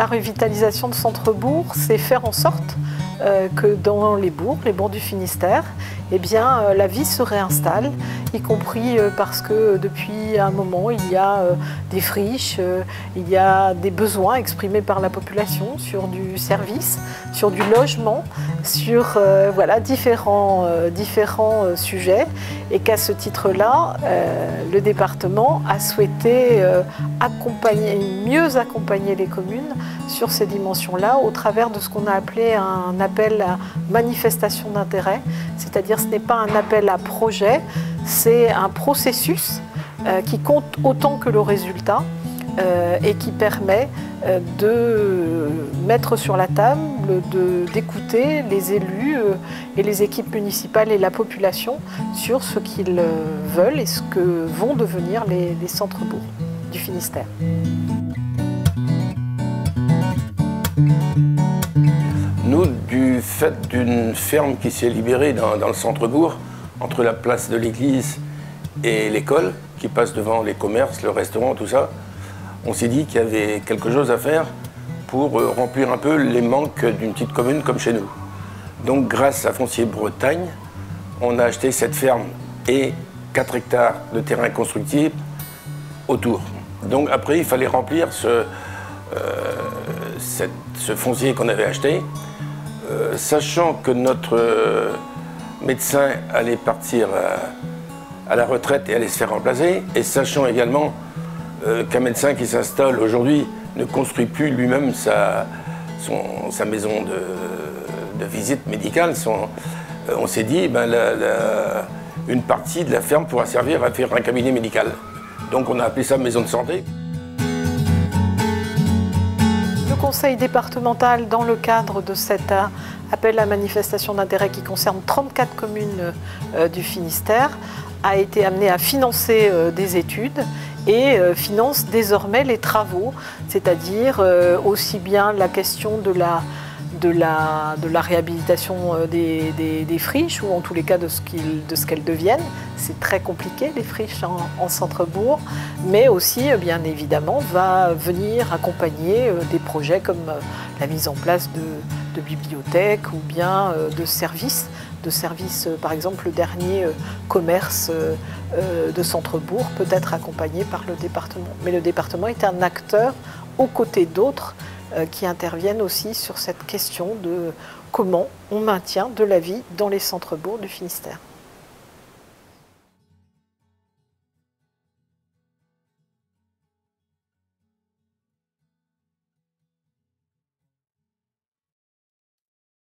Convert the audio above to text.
la revitalisation de centre-bourg, c'est faire en sorte que dans les bourgs du Finistère, eh bien, la vie se réinstalle, y compris parce que depuis un moment, il y a des friches, il y a des besoins exprimés par la population sur du service, sur du logement, sur voilà, différents sujets, et qu'à ce titre-là, le département a souhaité mieux accompagner les communes sur ces dimensions-là au travers de ce qu'on a appelé un appel à manifestation d'intérêt, c'est-à-dire ce n'est pas un appel à projet, c'est un processus qui compte autant que le résultat et qui permet de mettre sur la table, d'écouter les élus et les équipes municipales et la population sur ce qu'ils veulent et ce que vont devenir les centres-bourgs du Finistère. Nous, du fait d'une ferme qui s'est libérée dans le centre-bourg, entre la place de l'église et l'école, qui passe devant les commerces, le restaurant, tout ça, on s'est dit qu'il y avait quelque chose à faire pour remplir un peu les manques d'une petite commune comme chez nous. Donc grâce à Foncier Bretagne, on a acheté cette ferme et 4 hectares de terrain constructible autour. Donc après, il fallait remplir ce foncier qu'on avait acheté, sachant que notre médecin allait partir à la retraite et allait se faire remplacer, et sachant également qu'un médecin qui s'installe aujourd'hui ne construit plus lui-même sa maison de visite médicale, on s'est dit ben, une partie de la ferme pourra servir à faire un cabinet médical. Donc on a appelé ça maison de santé. Le conseil départemental, dans le cadre de cet appel à manifestation d'intérêt qui concerne 34 communes du Finistère, a été amené à financer des études et finance désormais les travaux, c'est-à-dire aussi bien la question de la réhabilitation des friches, ou en tous les cas de ce qu'elles deviennent. C'est très compliqué, les friches en centre-bourg, mais aussi, bien évidemment, va venir accompagner des projets comme la mise en place de bibliothèques ou bien de services. Par exemple, le dernier commerce de centre-bourg peut être accompagné par le département. Mais le département est un acteur aux côtés d'autres qui interviennent aussi sur cette question de comment on maintient de la vie dans les centres-bourgs du Finistère.